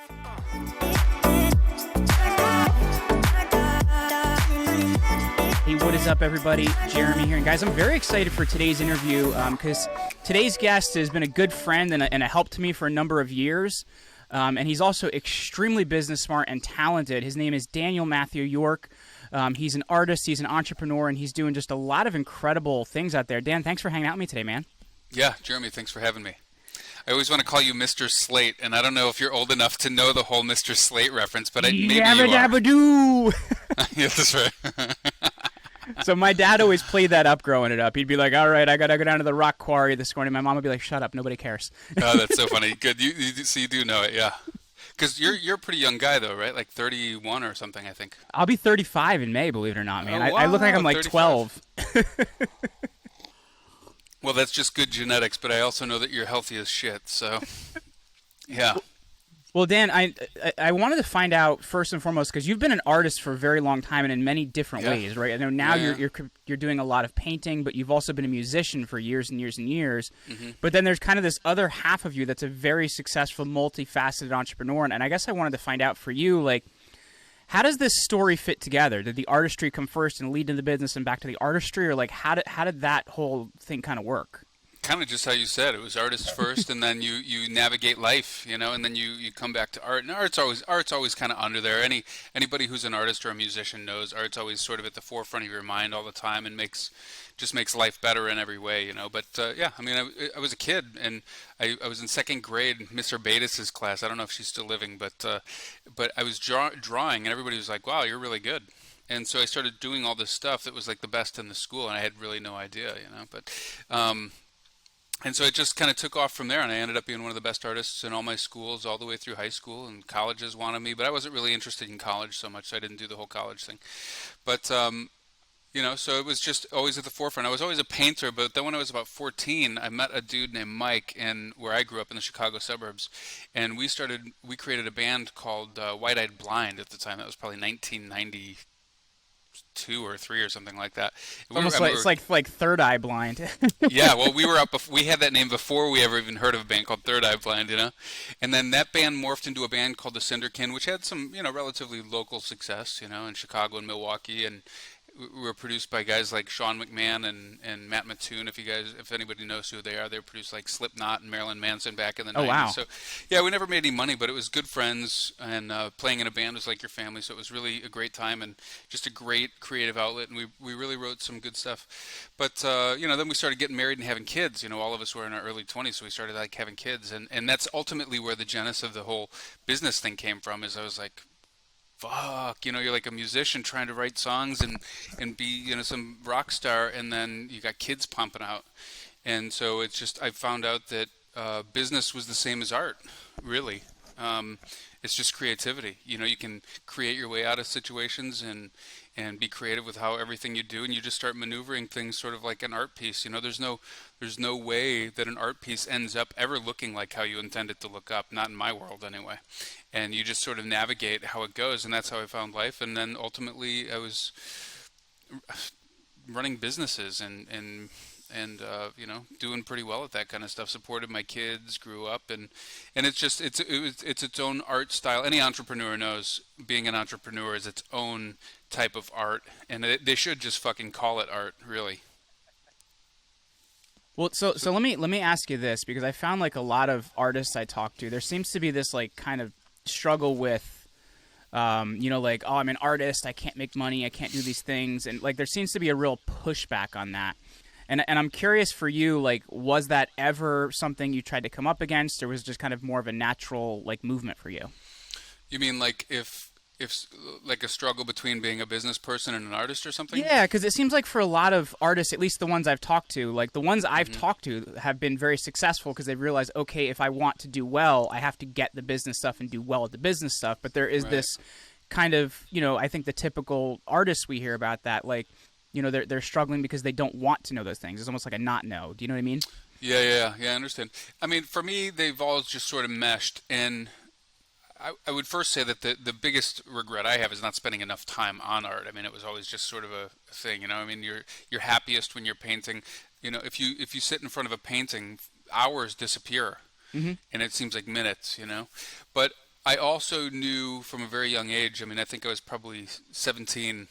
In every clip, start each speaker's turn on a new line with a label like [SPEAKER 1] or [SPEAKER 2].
[SPEAKER 1] Hey, what is up, everybody? Jeremy here. And guys, I'm very excited for today's interview because today's guest has been a good friend and a help to me for a number of years. And he's also extremely business smart and talented. His name is Daniel Matthew York. He's an artist, he's an entrepreneur, and he's doing just a lot of incredible things out there. Dan, thanks for hanging out with me today, man.
[SPEAKER 2] Yeah, Jeremy, thanks for having me. I always want to call you Mr. Slate, and I don't know if you're old enough to know the whole Mr. Slate reference, but maybe you are.
[SPEAKER 1] Yabba-dabba-doo!
[SPEAKER 2] Yeah, that's right.
[SPEAKER 1] So my dad always played that up growing it up. He'd be like, all right, I got to go down to the rock quarry this morning. My mom would be like, shut up, nobody cares.
[SPEAKER 2] Oh, that's so funny. Good. So you do know it, yeah. Because you're a pretty young guy, though, right? Like 31 or something, I think.
[SPEAKER 1] I'll be 35 in May, believe it or not, man.
[SPEAKER 2] Oh, wow.
[SPEAKER 1] I look like I'm like 12.
[SPEAKER 2] Well, that's just good genetics, but I also know that you're healthy as shit, so yeah.
[SPEAKER 1] Well, Dan, I wanted to find out first and foremost because you've been an artist for a very long time and in many different ways, right? I know now you're doing a lot of painting, but you've also been a musician for years and years and years. Mm-hmm. But then there's kind of this other half of you that's a very successful, multifaceted entrepreneur, and I guess I wanted to find out for you, like, how does this story fit together? Did the artistry come first and lead to the business and back to the artistry, or like how did that whole thing kind of work?
[SPEAKER 2] Kind of just how you said. It was artist first, and then you navigate life, and then you come back to art. And art's always kind of under there. Anybody who's an artist or a musician knows art's always sort of at the forefront of your mind all the time, and just makes life better in every way, But yeah, I mean, I was a kid, and I was in second grade, Miss Urbatus's class. I don't know if she's still living, but I was drawing, and everybody was like, "Wow, you're really good." And so I started doing all this stuff that was like the best in the school, and I had really no idea, But and so it just kind of took off from there, and I ended up being one of the best artists in all my schools all the way through high school, and colleges wanted me, but I wasn't really interested in college so much, so I didn't do the whole college thing. But, so it was just always at the forefront. I was always a painter, but then when I was about 14, I met a dude named Mike where I grew up in the Chicago suburbs, and we created a band called White Eyed Blind at the time. That was probably 1992 or 3 or something like that.
[SPEAKER 1] It's like Third Eye Blind.
[SPEAKER 2] Yeah, well, we had that name before we ever even heard of a band called Third Eye Blind, And then that band morphed into a band called the Cinderkin, which had some, relatively local success, in Chicago and Milwaukee, and we were produced by guys like Sean McMahon and Matt Mattoon. If anybody knows who they are, they produced like Slipknot and Marilyn Manson back in the 90s.
[SPEAKER 1] Oh, wow.
[SPEAKER 2] So yeah, we never made any money, but it was good friends, and playing in a band was like your family. So it was really a great time and just a great creative outlet. And we really wrote some good stuff. But then we started getting married and having kids. All of us were in our early 20s, so we started like having kids, and that's ultimately where the genesis of the whole business thing came from. Is I was like, fuck, you're like a musician trying to write songs and be, some rock star, and then you got kids pumping out. And so it's just, I found out that business was the same as art, really. It's just creativity. You can create your way out of situations and be creative with how everything you do, and you just start maneuvering things sort of like an art piece. There's no way that an art piece ends up ever looking like how you intend it to look up, not in my world anyway. And you just sort of navigate how it goes, and that's how I found life. And then ultimately I was running businesses and doing pretty well at that kind of stuff. Supported my kids, grew up, and it's its own art style. Any entrepreneur knows being an entrepreneur is its own type of art, and they should just fucking call it art, really.
[SPEAKER 1] Well, so let me ask you this, because I found like a lot of artists I talk to, there seems to be this like kind of struggle with like, oh, I'm an artist, I can't make money, I can't do these things, and like there seems to be a real pushback on that. And I'm curious for you, like, was that ever something you tried to come up against, or was it just kind of more of a natural like movement for you?
[SPEAKER 2] You mean like if like a struggle between being a business person and an artist or something?
[SPEAKER 1] Yeah, because it seems like for a lot of artists, at least the ones I've talked to, like the ones I've talked to have been very successful because they've realized, okay, if I want to do well, I have to get the business stuff and do well at the business stuff. But there is this kind of, I think the typical artists we hear about that, like, they're struggling because they don't want to know those things. It's almost like a not know. Do you know what I mean?
[SPEAKER 2] Yeah, I understand. I mean, for me, they've all just sort of meshed, and I would first say that the biggest regret I have is not spending enough time on art. I mean, it was always just sort of a thing, I mean, you're happiest when you're painting. If you sit in front of a painting, hours disappear, and it seems like minutes, But I also knew from a very young age. I mean, I think I was probably 17,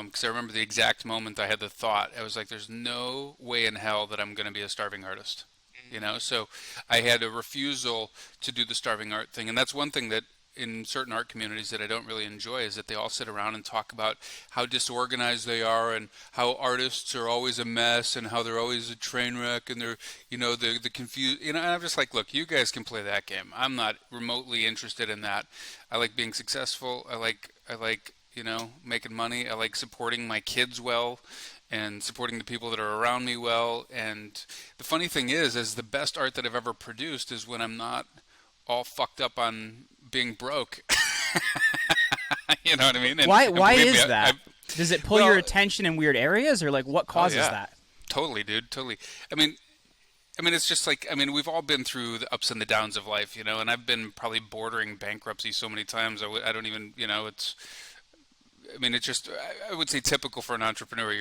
[SPEAKER 2] because I remember the exact moment I had the thought. I was like, "There's no way in hell that I'm going to be a starving artist." You know, so I had a refusal to do the starving art thing, and that's one thing that in certain art communities that I don't really enjoy is that they all sit around and talk about how disorganized they are and how artists are always a mess and how they're always a train wreck and they're, the confused, and I'm just like, look, you guys can play that game. I'm not remotely interested in that. I like being successful. I like making money. I like supporting my kids well and supporting the people that are around me well. And the funny thing is the best art that I've ever produced is when I'm not all fucked up on being broke. You know what I mean?
[SPEAKER 1] Why is that? Does it pull your
[SPEAKER 2] well,
[SPEAKER 1] attention in weird areas, or like what causes
[SPEAKER 2] yeah,
[SPEAKER 1] that?
[SPEAKER 2] totally, dude, totally. I mean, it's just like, we've all been through the ups and the downs of life, and I've been probably bordering bankruptcy so many times. I don't even, it's just, I would say typical for an entrepreneur.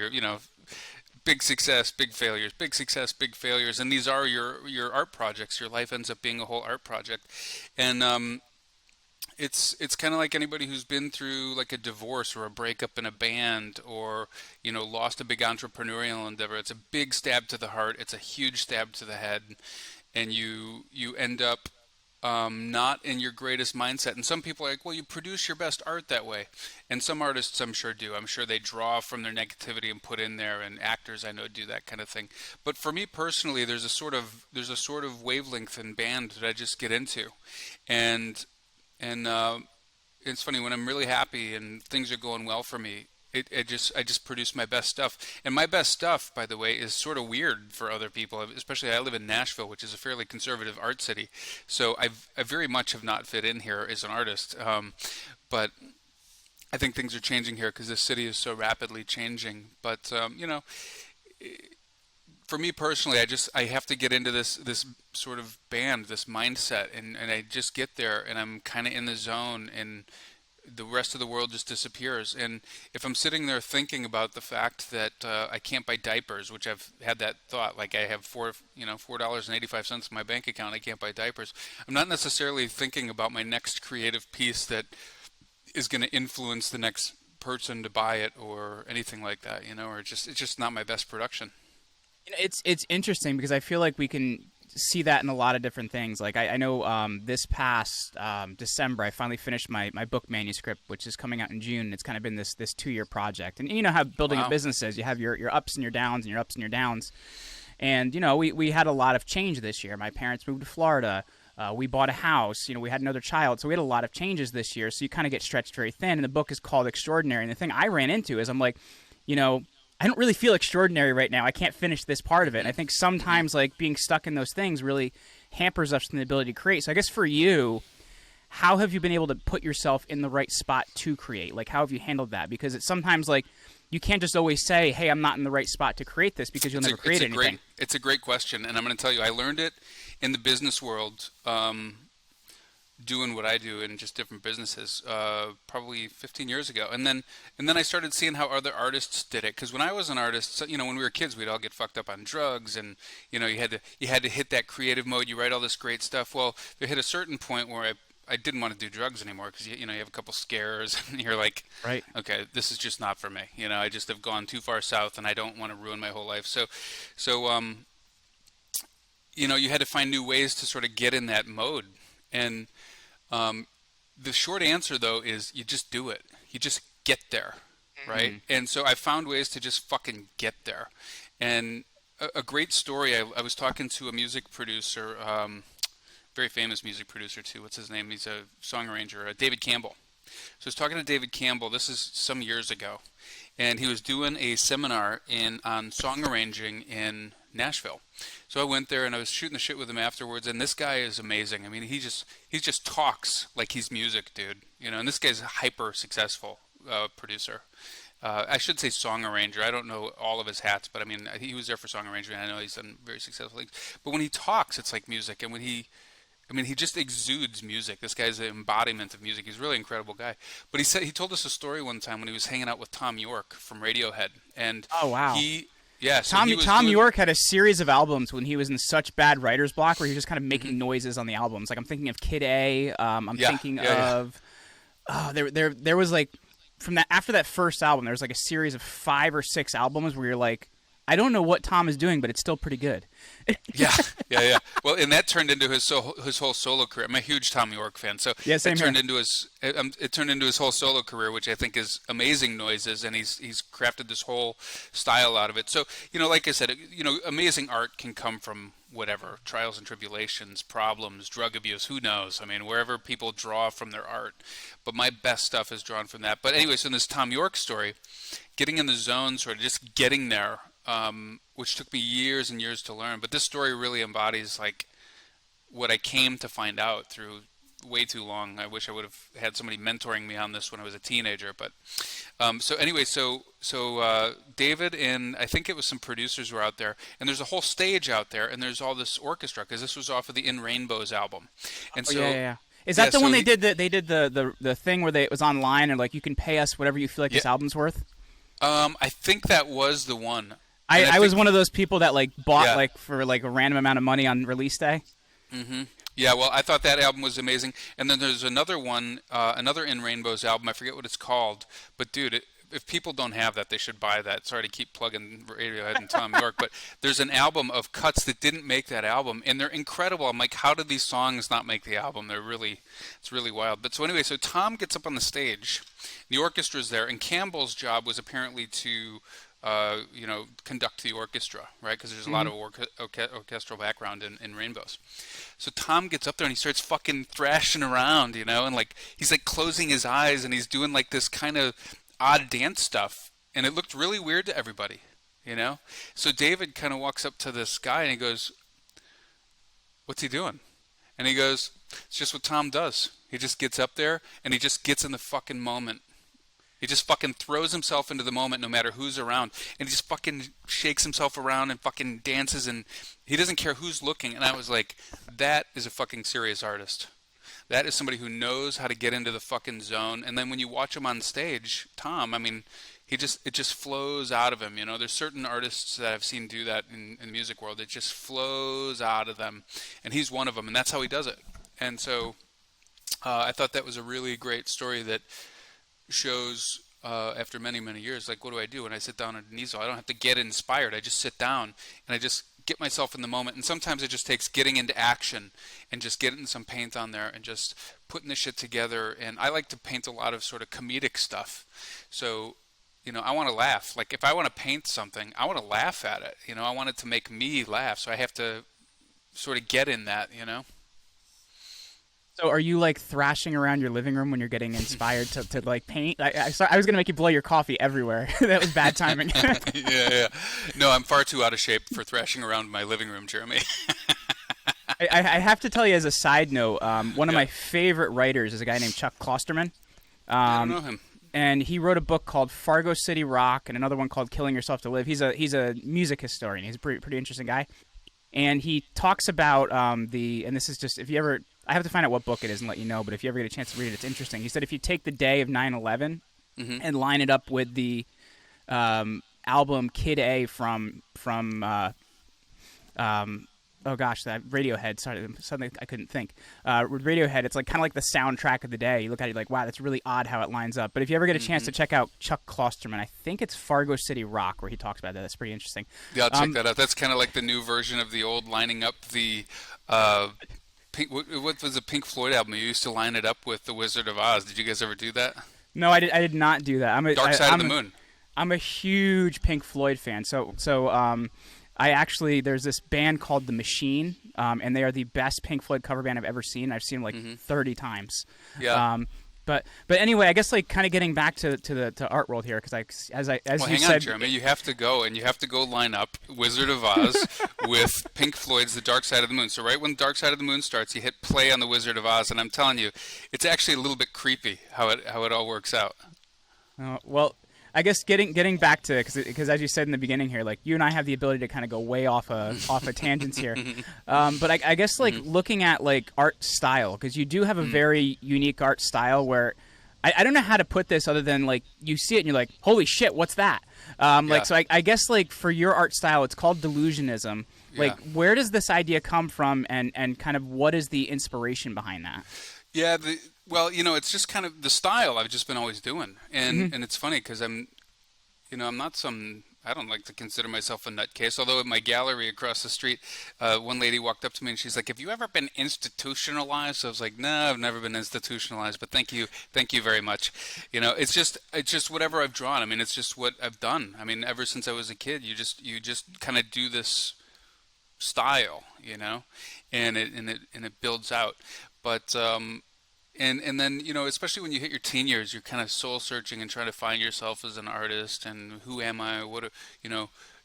[SPEAKER 2] Big success, big failures, big success, big failures, and these are your art projects. Your life ends up being a whole art project, and it's kind of like anybody who's been through like a divorce or a breakup in a band or lost a big entrepreneurial endeavor. It's a big stab to the heart. It's a huge stab to the head, and you end up not in your greatest mindset. And some people are like, well, you produce your best art that way. And some artists I'm sure do. I'm sure they draw from their negativity and put in there, and actors I know do that kind of thing. But for me personally, there's a sort of wavelength in band that I just get into. And it's funny, when I'm really happy and things are going well for me, I just produce my best stuff. And my best stuff, by the way, is sort of weird for other people. Especially, I live in Nashville, which is a fairly conservative art city. So I very much have not fit in here as an artist. But I think things are changing here because this city is so rapidly changing. But for me personally, I have to get into this sort of band, this mindset, and I just get there and I'm kind of in the zone, and the rest of the world just disappears. And if I'm sitting there thinking about the fact that I can't buy diapers, which I've had that thought, like I have $4.85 in my bank account, I can't buy diapers. I'm not necessarily thinking about my next creative piece that is going to influence the next person to buy it or anything like that, or it's just not my best production.
[SPEAKER 1] It's interesting because I feel like we can see that in a lot of different things. Like I know this past December, I finally finished my book manuscript, which is coming out in June. It's kind of been this 2-year project. And you know how building a business is. You have your ups and your downs and your ups and your downs. And, we had a lot of change this year. My parents moved to Florida. We bought a house. We had another child. So we had a lot of changes this year. So you kind of get stretched very thin. And the book is called Extraordinary. And the thing I ran into is I'm like, I don't really feel extraordinary right now. I can't finish this part of it. And I think sometimes like being stuck in those things really hampers us from the ability to create. So I guess for you, how have you been able to put yourself in the right spot to create? Like, how have you handled that? Because it's sometimes like you can't just always say, hey, I'm not in the right spot to create this, because you'll never create anything.
[SPEAKER 2] It's a great question. And I'm going to tell you, I learned it in the business world, doing what I do in just different businesses, probably 15 years ago, and then I started seeing how other artists did it. Because when I was an artist, so, when we were kids, we'd all get fucked up on drugs, and you had to hit that creative mode. You write all this great stuff. Well, there hit a certain point where I didn't want to do drugs anymore, because you have a couple scares and you're like,
[SPEAKER 1] right,
[SPEAKER 2] okay, this is just not for me. I just have gone too far south, and I don't want to ruin my whole life. So you had to find new ways to sort of get in that mode. And the short answer, though, is you just do it. You just get there, right? Mm-hmm. And so I found ways to just fucking get there. And a great story, I was talking to a music producer, very famous music producer too. What's his name? He's a song arranger, David Campbell. So I was talking to David Campbell. This is some years ago. And he was doing a seminar on song arranging in Nashville. So I went there and I was shooting the shit with him afterwards, and this guy is amazing. I mean, he just talks like he's music, dude. And this guy's a hyper successful producer. I should say song arranger. I don't know all of his hats, but I mean, he was there for song arrangement. I know he's done very successful things. But when he talks, it's like music, and when he just exudes music. This guy's an embodiment of music. He's a really incredible guy. But he told us a story one time when he was hanging out with Tom York from Radiohead, and
[SPEAKER 1] oh wow,
[SPEAKER 2] Yeah, so
[SPEAKER 1] Tom York had a series of albums when he was in such bad writer's block where he was just kind of making noises on the albums. Like I'm thinking of Kid A. I'm thinking of there was like from that after that first album there was like a series of 5 or 6 albums where you're like, I don't know what Tom is doing, but it's still pretty good.
[SPEAKER 2] Yeah. Well, and that turned into his whole solo career. I'm a huge Tom York fan, so
[SPEAKER 1] same
[SPEAKER 2] it turned
[SPEAKER 1] here.
[SPEAKER 2] into his whole solo career, which I think is amazing noises, and he's crafted this whole style out of it. So, like I said, amazing art can come from whatever, trials and tribulations, problems, drug abuse, who knows? I mean, wherever people draw from their art. But my best stuff is drawn from that. But anyway, so in this Tom York story, getting in the zone, sort of just getting there, which took me years and years to learn. But this story really embodies like what I came to find out through way too long. I wish I would have had somebody mentoring me on this when I was a teenager. But so anyway, so David and I think it was some producers were out there, and there's a whole stage out there, and there's all this orchestra because this was off of the In Rainbows album. And so
[SPEAKER 1] yeah. Is that the one they did the thing where it was online and like you can pay us whatever you feel like this album's worth?
[SPEAKER 2] I think that was the one.
[SPEAKER 1] I was one of those people that like bought like for like a random amount of money on release day.
[SPEAKER 2] Mm-hmm. Yeah, well, I thought that album was amazing. And then there's another one, another In Rainbows album. I forget what it's called. But, dude, if people don't have that, they should buy that. Sorry to keep plugging Radiohead and Tom York. But there's an album of cuts that didn't make that album. And they're incredible. I'm like, how did these songs not make the album? It's really wild. But so anyway, so Tom gets up on the stage. The orchestra's there. And Campbell's job was apparently to conduct the orchestra, right? Because there's a lot of orchestral background in Rainbows. So Tom gets up there and he starts fucking thrashing around, and like he's like closing his eyes and he's doing like this kind of odd dance stuff, and it looked really weird to everybody, So David kind of walks up to this guy and he goes, "What's he doing?" And he goes, "It's just what Tom does. He just gets up there and he just gets in the fucking moment." He just fucking throws himself into the moment no matter who's around. And he just fucking shakes himself around and fucking dances and he doesn't care who's looking. And I was like, that is a fucking serious artist. That is somebody who knows how to get into the fucking zone. And then when you watch him on stage, Tom, I mean, it just flows out of him. There's certain artists that I've seen do that in the music world. It just flows out of them. And he's one of them. And that's how he does it. And so I thought that was a really great story that shows after many years, like, what do I do when I sit down at an easel? I don't have to get inspired. I just sit down and I just get myself in the moment. And sometimes it just takes getting into action and just getting some paint on there and just putting the shit together. And I like to paint a lot of sort of comedic stuff. So I want to laugh. Like if I want to paint something, I want to laugh at it. I want it to make me laugh. So I have to sort of get in that.
[SPEAKER 1] So are you like thrashing around your living room when you're getting inspired to like paint? I was going to make you blow your coffee everywhere. That was bad timing.
[SPEAKER 2] Yeah. No, I'm far too out of shape for thrashing around my living room, Jeremy.
[SPEAKER 1] I have to tell you as a side note, one of my favorite writers is a guy named Chuck Klosterman.
[SPEAKER 2] I don't know him.
[SPEAKER 1] And he wrote a book called Fargo City Rock and another one called Killing Yourself to Live. He's a music historian. He's a pretty interesting guy. And he talks about and this is just, I have to find out what book it is and let you know, but if you ever get a chance to read it, it's interesting. He said if you take the day of 9/11 and line it up with the album Kid A from that Radiohead, sorry, something I couldn't think. With Radiohead, it's like kind of like the soundtrack of the day. You look at it like, wow, that's really odd how it lines up. But if you ever get a chance to check out Chuck Klosterman, I think it's Fargo City Rock where he talks about that. That's pretty interesting.
[SPEAKER 2] Yeah, I'll check that out. That's kind of like the new version of the old lining up the what was the Pink Floyd album? You used to line it up with The Wizard of Oz. Did you guys ever do that?
[SPEAKER 1] No, I did not do that.
[SPEAKER 2] Dark Side of the Moon.
[SPEAKER 1] I'm a huge Pink Floyd fan. There's this band called The Machine, and they are the best Pink Floyd cover band I've ever seen. I've seen them like 30 times.
[SPEAKER 2] Yeah.
[SPEAKER 1] But anyway, I guess like kind of getting back to art world here, because
[SPEAKER 2] hang on, Jeremy, you have to go line up Wizard of Oz with Pink Floyd's The Dark Side of the Moon. So right when Dark Side of the Moon starts, you hit play on the Wizard of Oz, and I'm telling you, it's actually a little bit creepy how it all works out.
[SPEAKER 1] Well, I guess getting back to because as you said in the beginning here, like you and I have the ability to kind of go way off of tangents here, but I guess like looking at like art style, because you do have a very unique art style where I don't know how to put this other than like you see it and you're like, holy shit, what's that? Like, so I guess like for your art style, it's called Delusionism. Like, where does this idea come from, and kind of what is the inspiration behind that?
[SPEAKER 2] Yeah, well, it's just kind of the style I've just been always doing, and it's funny because I'm not I don't like to consider myself a nutcase, although at my gallery across the street, one lady walked up to me and she's like, have you ever been institutionalized? I was like, no, I've never been institutionalized, but thank you very much. It's just whatever I've drawn. I mean, it's just what I've done. I mean, ever since I was a kid, you just kind of do this style, and it builds out. But and then, especially when you hit your teen years, you're kind of soul searching and trying to find yourself as an artist and who am I,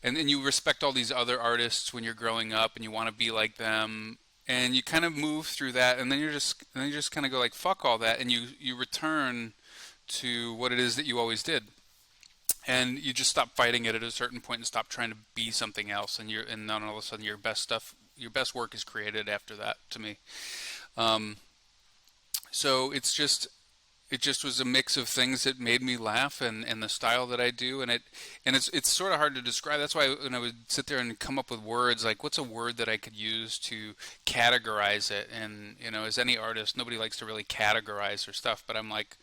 [SPEAKER 2] and then you respect all these other artists when you're growing up and you want to be like them, and you kind of move through that, and then you just kind of go like, fuck all that, and you return to what it is that you always did. And you just stop fighting it at a certain point and stop trying to be something else, and then all of a sudden your best work is created after that, to me. So it just was a mix of things that made me laugh, and the style that I do, and it's sort of hard to describe. That's why when I would sit there and come up with words, like what's a word that I could use to categorize it, and as any artist, nobody likes to really categorize their stuff, but I'm like,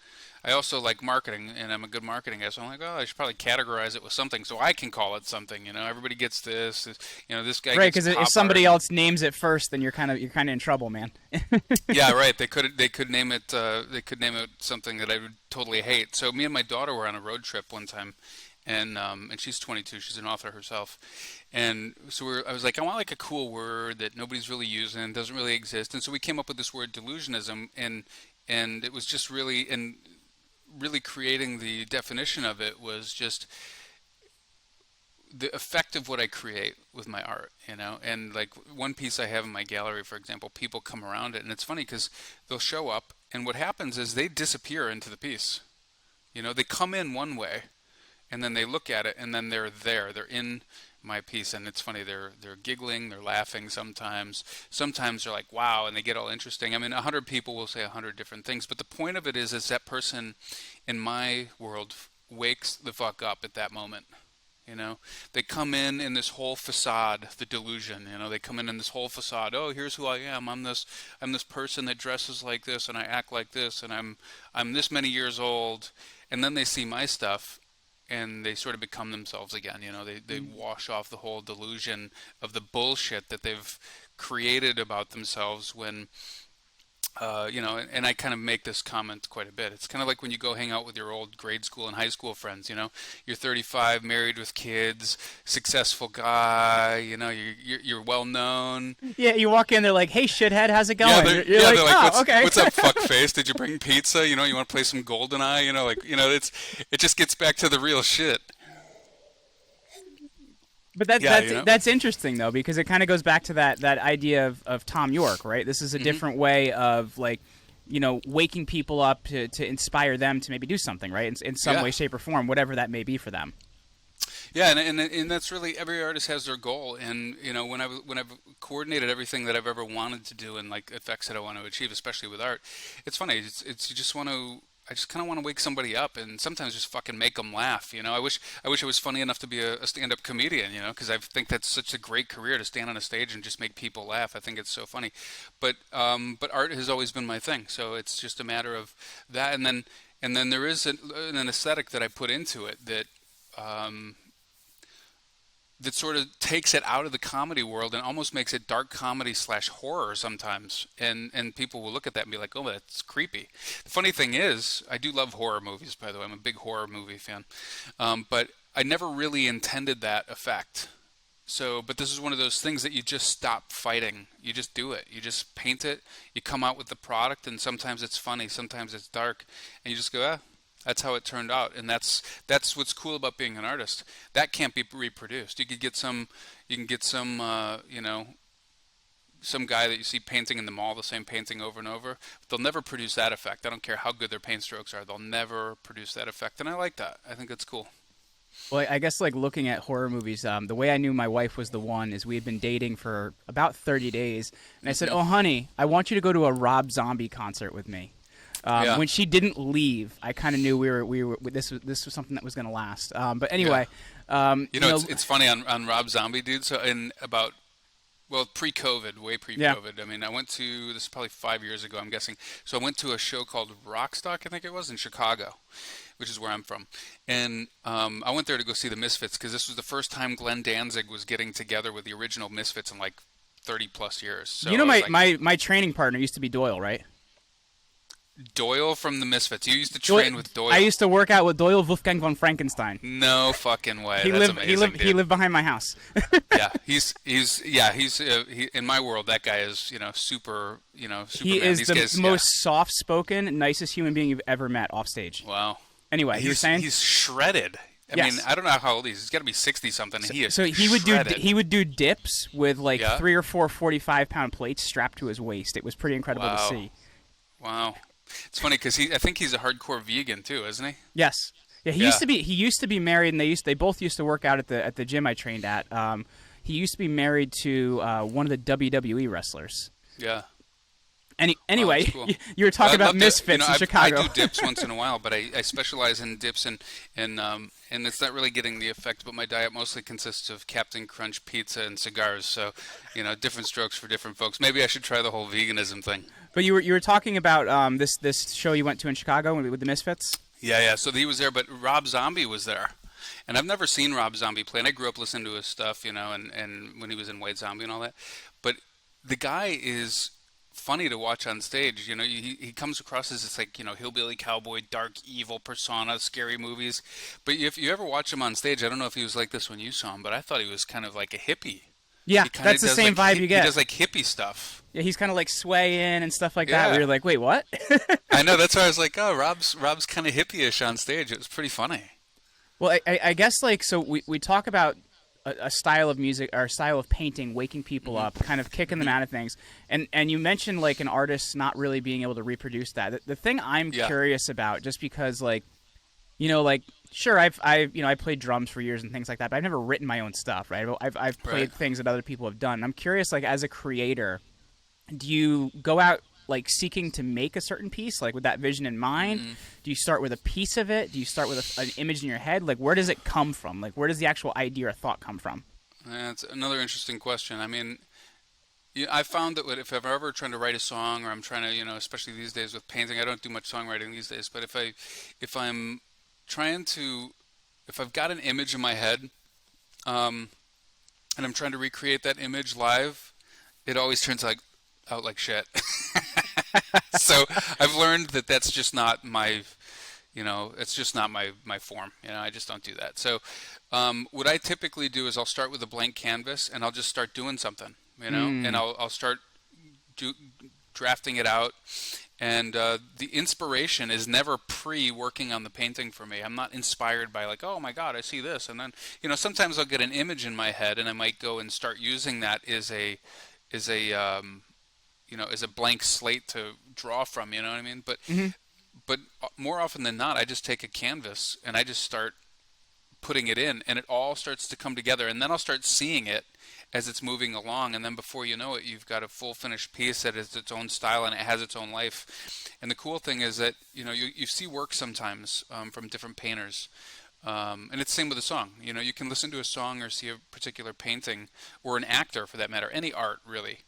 [SPEAKER 2] I also like marketing, and I'm a good marketing guy, so I'm like, oh, I should probably categorize it with something so I can call it something. Everybody gets this. This guy.
[SPEAKER 1] Right, because if somebody else names it first, then you're kind of in trouble, man.
[SPEAKER 2] Yeah, right. They could name it. They could name it something that I would totally hate. So me and my daughter were on a road trip one time, and she's 22. She's an author herself, and so I was like, I want like a cool word that nobody's really using, doesn't really exist, and so we came up with this word, delusionism, and it was just really creating the definition of it was just the effect of what I create with my art, and like one piece I have in my gallery, for example, people come around it, and it's funny because they'll show up, and what happens is they disappear into the piece. They come in one way, and then they look at it, and then they're in my piece, and it's funny, they're giggling, they're laughing sometimes they're like, wow, and they get all interesting. I mean, 100 people will say 100 different things, but the point of it is that person in my world wakes the fuck up at that moment. They come in this whole facade, the delusion. They come in this whole facade. Oh, here's who I am. I'm this person that dresses like this, and I act like this, and I'm this many years old. And then they see my stuff, and they sort of become themselves again. They wash off the whole delusion of the bullshit that they've created about themselves when. And I kind of make this comment quite a bit. It's kind of like when you go hang out with your old grade school and high school friends. You're 35, married with kids, successful guy. You're well known. Yeah,
[SPEAKER 1] you walk in, they're like, "Hey, shithead, how's it going?"
[SPEAKER 2] Yeah,
[SPEAKER 1] you're
[SPEAKER 2] like,
[SPEAKER 1] "Oh, okay.
[SPEAKER 2] What's up, fuckface? Did you bring pizza? You want to play some GoldenEye? It just gets back to the real shit.
[SPEAKER 1] But that's interesting, though, because it kind of goes back to that idea of Tom York, right? This is a different way of, like, waking people up to inspire them to maybe do something, right? In some way, shape, or form, whatever that may be for them.
[SPEAKER 2] Yeah, and that's really, every artist has their goal. And, when I've coordinated everything that I've ever wanted to do and, like, effects that I want to achieve, especially with art, it's funny. It's you just want to... I just kind of want to wake somebody up and sometimes just fucking make them laugh. I wish I was funny enough to be a stand-up comedian, because I think that's such a great career to stand on a stage and just make people laugh. I think it's so funny. But art has always been my thing. So it's just a matter of that. And then there is an aesthetic that I put into it that sort of takes it out of the comedy world and almost makes it dark comedy / horror sometimes. And people will look at that and be like, oh, that's creepy. The funny thing is, I do love horror movies, by the way. I'm a big horror movie fan. But I never really intended that effect. But this is one of those things that you just stop fighting. You just do it. You just paint it. You come out with the product, and sometimes it's funny, sometimes it's dark. And you just go, that's how it turned out, and that's what's cool about being an artist. That can't be reproduced. You can get some some guy that you see painting in the mall, the same painting over and over. But they'll never produce that effect. I don't care how good their paint strokes are. They'll never produce that effect, and I like that. I think that's cool.
[SPEAKER 1] Well, I guess like looking at horror movies, the way I knew my wife was the one is we had been dating for about 30 days, and I said, "Oh, honey, I want you to go to a Rob Zombie concert with me."
[SPEAKER 2] Yeah.
[SPEAKER 1] When she didn't leave, I kind of knew this was something that was going to last. But anyway,
[SPEAKER 2] it's funny on Rob Zombie, dude. So pre-COVID, way pre-COVID. I mean, I went to, this is probably 5 years ago, I'm guessing. So I went to a show called Rockstock, I think it was, in Chicago, which is where I'm from. And I went there to go see the Misfits because this was the first time Glenn Danzig was getting together with the original Misfits in like 30 plus years. So
[SPEAKER 1] my training partner used to be Doyle, right?
[SPEAKER 2] Doyle from the Misfits. You used to train with Doyle.
[SPEAKER 1] I used to work out with Doyle Wolfgang von Frankenstein.
[SPEAKER 2] No fucking way.
[SPEAKER 1] He
[SPEAKER 2] That's
[SPEAKER 1] lived.
[SPEAKER 2] amazing,
[SPEAKER 1] He lived behind my house.
[SPEAKER 2] Yeah, he's in my world. That guy is super. Superman.
[SPEAKER 1] He is the most soft-spoken, nicest human being you've ever met off stage.
[SPEAKER 2] Wow.
[SPEAKER 1] Anyway, you were saying
[SPEAKER 2] he's shredded. I mean, I don't know how old he is. He's got to be 60-something.
[SPEAKER 1] So he would do dips with 3 or 4 45-pound plates strapped to his waist. It was pretty incredible to see.
[SPEAKER 2] Wow. It's funny because I think he's a hardcore vegan too, isn't he?
[SPEAKER 1] Yes. Yeah. He used to be married, and they both used to work out at the gym I trained at. He used to be married to one of the WWE wrestlers.
[SPEAKER 2] Yeah.
[SPEAKER 1] Anyway,
[SPEAKER 2] cool.
[SPEAKER 1] You were talking about Misfits in Chicago.
[SPEAKER 2] I do dips once in a while, but I specialize in dips, and it's not really getting the effect. But my diet mostly consists of Captain Crunch pizza and cigars. So, different strokes for different folks. Maybe I should try the whole veganism thing.
[SPEAKER 1] But you were talking about this show you went to in Chicago with the Misfits.
[SPEAKER 2] Yeah. So he was there, but Rob Zombie was there. And I've never seen Rob Zombie play, and I grew up listening to his stuff, and when he was in White Zombie and all that. But the guy is funny to watch on stage. He comes across as this hillbilly cowboy, dark, evil persona, scary movies. But if you ever watch him on stage, I don't know if he was like this when you saw him, but I thought he was kind of like a hippie.
[SPEAKER 1] Yeah, that's the same vibe you get.
[SPEAKER 2] He does hippie stuff.
[SPEAKER 1] Yeah, he's kind of swaying and stuff like that. Where you're like, wait, what?
[SPEAKER 2] I know. That's why I was like, oh, Rob's kind of hippie-ish on stage. It was pretty funny.
[SPEAKER 1] Well, I guess so we talk about a style of music or a style of painting, waking people up, kind of kicking them out of things. And you mentioned an artist not really being able to reproduce that. The thing I'm curious about, just because sure, I played drums for years and things like that, but I've never written my own stuff, right? I've played things that other people have done. I'm curious, as a creator, do you go out seeking to make a certain piece, with that vision in mind? Do you start with a piece of it? Do you start with an image in your head? Where does it come from? Where does the actual idea or thought come from?
[SPEAKER 2] That's another interesting question. I mean, I found that if I'm ever trying to write a song, or I'm trying to, especially these days with painting, I don't do much songwriting these days, but if I've got an image in my head, and I'm trying to recreate that image live, it always turns out like shit. So I've learned that that's just not my, it's just not my form. I just don't do that. So what I typically do is I'll start with a blank canvas, and I'll just start doing something, and I'll start drafting it out. And the inspiration is never pre-working on the painting for me. I'm not inspired by oh my God, I see this. And then, sometimes I'll get an image in my head, and I might go and start using that as a blank slate to draw from, you know what I mean? But more often than not, I just take a canvas and I just start putting it in, and it all starts to come together, and then I'll start seeing it as it's moving along, and then before you know it, you've got a full finished piece that has its own style and it has its own life. And the cool thing is that you see work sometimes from different painters, and it's the same with a song. You can listen to a song or see a particular painting, or an actor for that matter, any art really.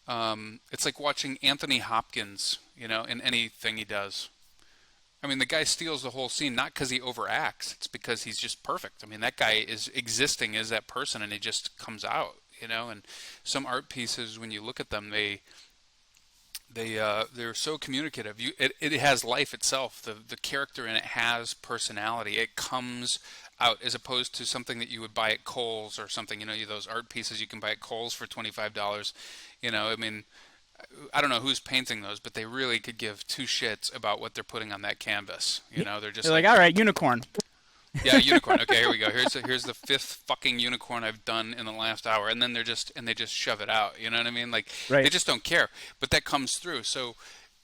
[SPEAKER 2] It's like watching Anthony Hopkins, in anything he does. I mean, the guy steals the whole scene, not because he overacts. It's because he's just perfect. I mean, that guy is existing as that person, and it just comes out, And some art pieces, when you look at them, they're so communicative. It has life itself. The character in it has personality. It comes out, as opposed to something that you would buy at Kohl's or something. Those art pieces you can buy at Kohl's for $25. I mean, I don't know who's painting those, but they really could give two shits about what they're putting on that canvas. They're just
[SPEAKER 1] all right, unicorn.
[SPEAKER 2] Yeah, unicorn. Okay, here we go. Here's the fifth fucking unicorn I've done in the last hour, and then they just shove it out. You know what I mean? They just don't care. But that comes through. So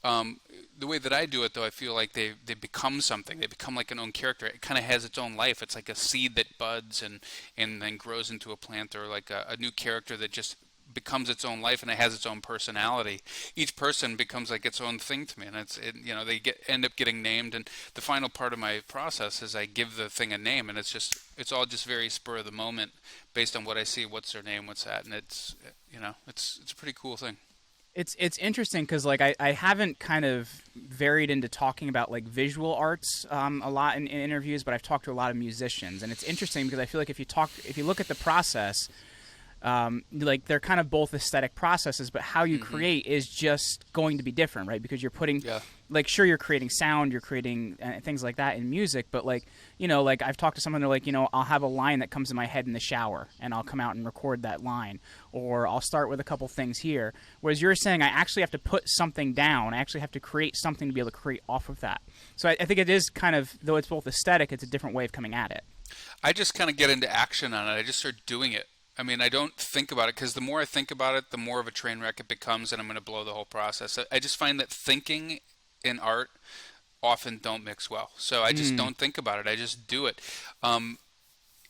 [SPEAKER 2] the way that I do it, though, I feel like they become something. They become like an own character. It kind of has its own life. It's like a seed that buds and then grows into a plant, or like a new character that just becomes its own life and it has its own personality. Each person becomes like its own thing to me, and they end up getting named. And the final part of my process is I give the thing a name, and it's all just very spur of the moment based on what I see. What's their name? What's that? And it's a pretty cool thing.
[SPEAKER 1] It's interesting because like I haven't kind of varied into talking about like visual arts a lot in interviews, but I've talked to a lot of musicians, and it's interesting because I feel like if you look at the process, like they're kind of both aesthetic processes, but how you create is just going to be different, right? Because you're putting, like, sure, you're creating sound, you're creating things like that in music, but like, like I've talked to someone, they're like, I'll have a line that comes in my head in the shower, and I'll come out and record that line, or I'll start with a couple things here. Whereas you're saying I actually have to put something down, I actually have to create something to be able to create off of that. So I think it is kind of, though it's both aesthetic, it's a different way of coming at it.
[SPEAKER 2] I just kind of get into action on it. I just start doing it. I mean, I don't think about it, because the more I think about it, the more of a train wreck it becomes, and I'm going to blow the whole process. I just find that thinking in art often don't mix well. So I just don't think about it. I just do it.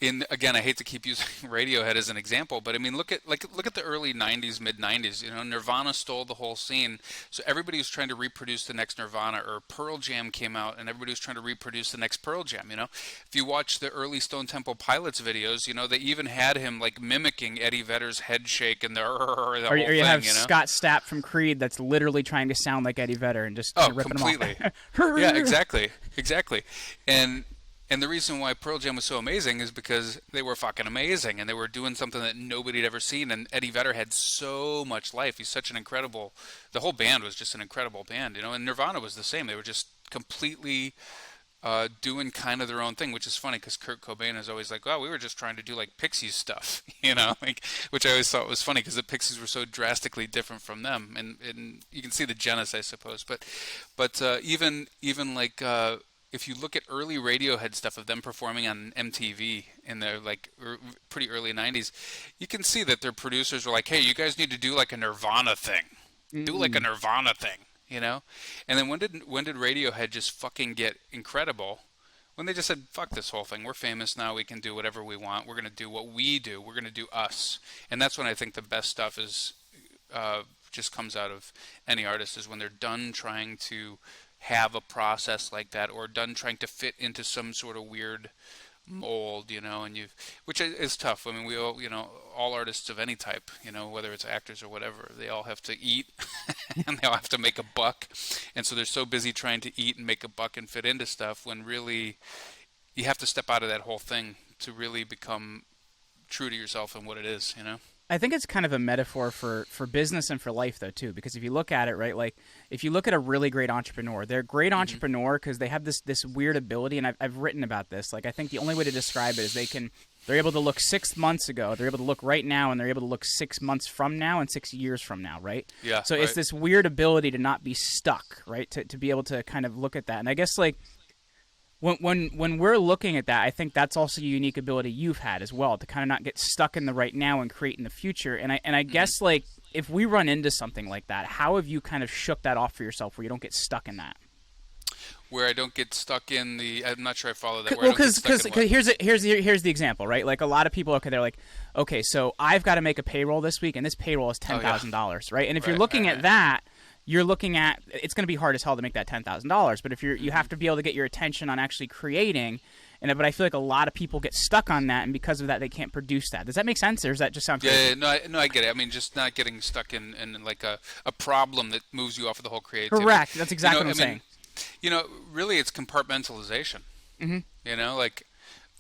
[SPEAKER 2] Again, I hate to keep using Radiohead as an example, but I mean, look at the early '90s, mid '90s. Nirvana stole the whole scene, so everybody was trying to reproduce the next Nirvana. Or Pearl Jam came out, and everybody was trying to reproduce the next Pearl Jam. If you watch the early Stone Temple Pilots videos, they even had him like mimicking Eddie Vedder's head shake and the whole thing.
[SPEAKER 1] Or you have Scott Stapp from Creed that's literally trying to sound like Eddie Vedder and just ripping
[SPEAKER 2] completely.
[SPEAKER 1] him off.
[SPEAKER 2] Yeah, exactly. And the reason why Pearl Jam was so amazing is because they were fucking amazing, and they were doing something that nobody had ever seen. And Eddie Vedder had so much life. He's such an incredible. The whole band was just an incredible band, And Nirvana was the same. They were just completely doing kind of their own thing, which is funny because Kurt Cobain is always like, "Oh, we were just trying to do like Pixies stuff," which I always thought was funny because the Pixies were so drastically different from them, and you can see the genus, I suppose. But even like. If you look at early Radiohead stuff of them performing on MTV in the pretty early '90s, you can see that their producers were like, "Hey, you guys need to do like a Nirvana thing, do like a Nirvana thing," And then when did Radiohead just fucking get incredible? When they just said, "Fuck this whole thing. We're famous now. We can do whatever we want. We're gonna do what we do. We're gonna do us." And that's when I think the best stuff is just comes out of any artist, is when they're done trying to have a process like that, or done trying to fit into some sort of weird mold, which is tough. I mean, we all, all artists of any type, whether it's actors or whatever, they all have to eat and they all have to make a buck. And so they're so busy trying to eat and make a buck and fit into stuff, when really you have to step out of that whole thing to really become true to yourself and what it is,
[SPEAKER 1] I think it's kind of a metaphor for business and for life, though, too, because if you look at it, right, like if you look at a really great entrepreneur, they're a great entrepreneur because they have this weird ability, and I've written about this. Like, I think the only way to describe it is they're able to look 6 months ago, they're able to look right now, and they're able to look 6 months from now and 6 years from now, right?
[SPEAKER 2] Yeah.
[SPEAKER 1] So it's this weird ability to not be stuck, right, to be able to kind of look at that. And I guess, like, When we're looking at that, I think that's also a unique ability you've had as well, to kind of not get stuck in the right now and create in the future. And I guess, like, if we run into something like that, how have you kind of shook that off for yourself where you don't get stuck in that?
[SPEAKER 2] Where I don't get stuck in the, I'm not sure I follow that.
[SPEAKER 1] Well, because here's the example, right? Like, a lot of people, they're like, okay, so I've got to make a payroll this week, and this payroll is $10,000, right? And if you're looking at that, you're looking at, it's going to be hard as hell to make that $10,000. But if you have to be able to get your attention on actually creating, but I feel like a lot of people get stuck on that, and because of that, they can't produce that. Does that make sense, or does that just sound crazy?
[SPEAKER 2] Yeah, no, I get it. I mean, just not getting stuck in like a problem that moves you off of the whole creativity.
[SPEAKER 1] Correct. That's exactly what I'm saying.
[SPEAKER 2] Really, it's compartmentalization. Like,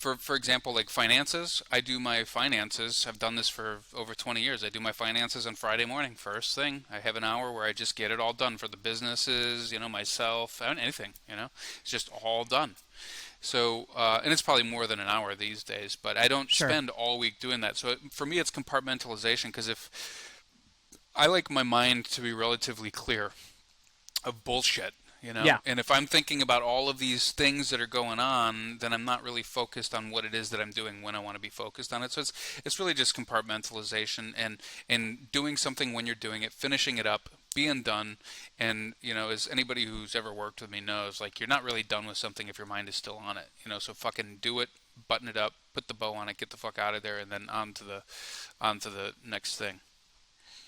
[SPEAKER 2] for example, like finances, I do my finances. I've done this for over 20 years. I do my finances on Friday morning, first thing. I have an hour where I just get it all done for the businesses, myself, anything, It's just all done. So, and it's probably more than an hour these days, but I don't spend all week doing that. So for me, it's compartmentalization, because if I like my mind to be relatively clear of bullshit,
[SPEAKER 1] Yeah.
[SPEAKER 2] And if I'm thinking about all of these things that are going on, then I'm not really focused on what it is that I'm doing when I want to be focused on it. So it's really just compartmentalization and doing something when you're doing it, finishing it up, being done. And, as anybody who's ever worked with me knows, like, you're not really done with something if your mind is still on it, so fucking do it, button it up, put the bow on it, get the fuck out of there, and then on to the next thing.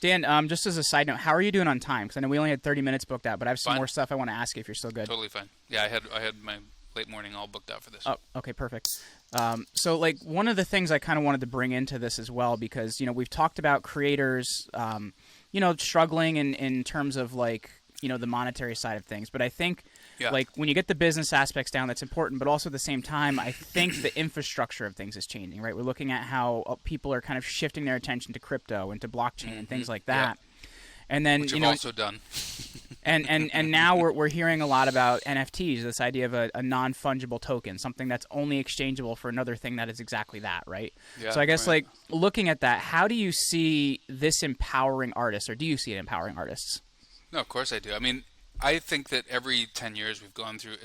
[SPEAKER 1] Dan, just as a side note, how are you doing on time? Because I know we only had 30 minutes booked out, but I have some
[SPEAKER 2] Fine.
[SPEAKER 1] more stuff I want to ask you if you're still good.
[SPEAKER 2] Totally fine. Yeah, I had my late morning all booked out for this.
[SPEAKER 1] Oh, okay, perfect. So, like, one of the things I kind of wanted to bring into this as well, because, you know, we've talked about creators, you know, struggling in terms of, like, you know, the monetary side of things. But I think, like, when you get the business aspects down, that's important. But also at the same time, I think the infrastructure of things is changing, right? We're looking at how people are kind of shifting their attention to crypto and to blockchain and things like that. And then,
[SPEAKER 2] which
[SPEAKER 1] you
[SPEAKER 2] you've
[SPEAKER 1] know,
[SPEAKER 2] also done.
[SPEAKER 1] and now we're hearing a lot about NFTs, this idea of a non-fungible token, something that's only exchangeable for another thing that is exactly that, right?
[SPEAKER 2] Yeah,
[SPEAKER 1] so I guess, like, looking at that, how do you see this empowering artists, or do you see it empowering artists?
[SPEAKER 2] No, of course I do. I mean, I think that every 10 years we've gone through,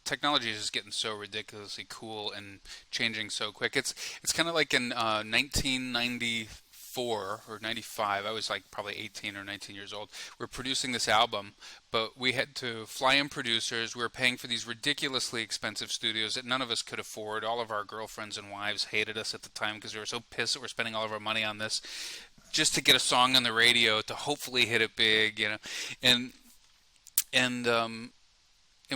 [SPEAKER 2] technology is just getting so ridiculously cool and changing so quick. It's kind of like in 1994 or 95, I was like probably 18 or 19 years old. We're producing this album, but we had to fly in producers. We were paying for these ridiculously expensive studios that none of us could afford. All of our girlfriends and wives hated us at the time because we were so pissed that we're spending all of our money on this just to get a song on the radio to hopefully hit it big, you know. And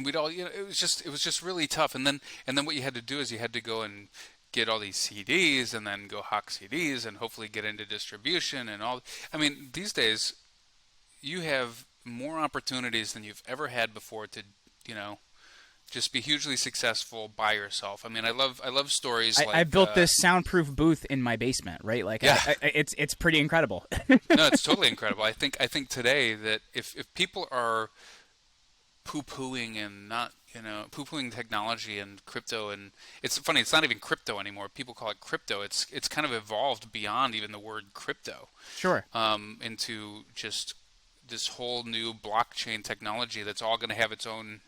[SPEAKER 2] we'd all, you know, it was just really tough. And then what you had to do is you had to go and get all these CDs and then go hawk CDs and hopefully get into distribution and all. I mean, these days you have more opportunities than you've ever had before to, you know, just be hugely successful by yourself. I mean, I love stories like...
[SPEAKER 1] I built this soundproof booth in my basement, right? Like,
[SPEAKER 2] yeah.
[SPEAKER 1] It's pretty incredible.
[SPEAKER 2] No, it's totally incredible. I think today that if people are poo-pooing and not, you know, poo-pooing technology and crypto, and it's funny, it's not even crypto anymore. People call it crypto. It's kind of evolved beyond even the word crypto.
[SPEAKER 1] Sure.
[SPEAKER 2] Into just this whole new blockchain technology that's all going to have its own...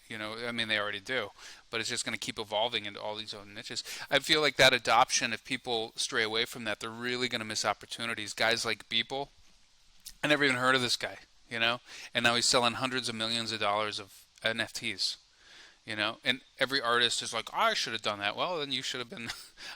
[SPEAKER 2] You know, I mean, they already do, but it's just going to keep evolving into all these own niches. I feel like that adoption, if people stray away from that, they're really going to miss opportunities. Guys like Beeple, I never even heard of this guy, you know, and now he's selling hundreds of millions of dollars of NFTs, you know, and every artist is like, oh, I should have done that. Well, then you should have been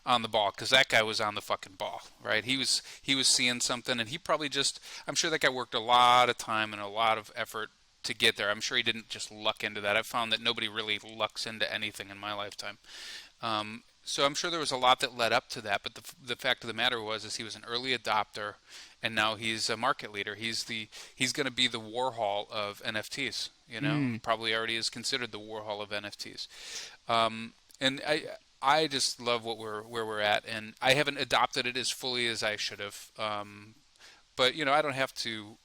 [SPEAKER 2] on the ball, because that guy was on the fucking ball, right? He was seeing something, and he probably just, I'm sure that guy worked a lot of time and a lot of effort to get there. I'm sure he didn't just luck into that. I've found that nobody really lucks into anything in my lifetime. So I'm sure there was a lot that led up to that, but the fact of the matter is he was an early adopter, and now he's a market leader. He's going to be the Warhol of NFTs, you know, probably already is considered the Warhol of NFTs. And I just love where we're at, and I haven't adopted it as fully as I should have. But, you know, I don't have to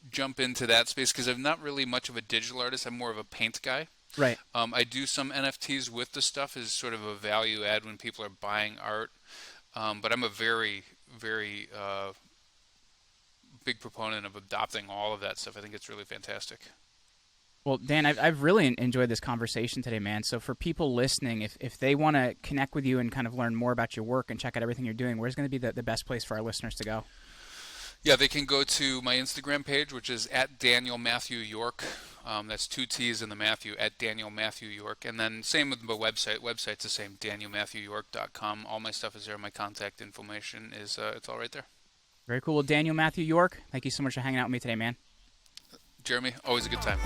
[SPEAKER 2] jump into that space because I'm not really much of a digital artist. I'm more of a paint guy.
[SPEAKER 1] Right.
[SPEAKER 2] I do some NFTs with the stuff as sort of a value add when people are buying art. But I'm a very, very big proponent of adopting all of that stuff. I think it's really fantastic.
[SPEAKER 1] Well, Dan, I've really enjoyed this conversation today, man. So for people listening, if they want to connect with you and kind of learn more about your work and check out everything you're doing, where's going to be the best place for our listeners to go?
[SPEAKER 2] Yeah, they can go to my Instagram page, which is at Daniel Matthew York. That's 2 T's in the Matthew, at Daniel Matthew York. And then same with my website. Website's the same, danielmatthewyork.com. All my stuff is there. My contact information is it's all right there.
[SPEAKER 1] Very cool. Well, Daniel Matthew York, thank you so much for hanging out with me today, man.
[SPEAKER 2] Jeremy, always a good time.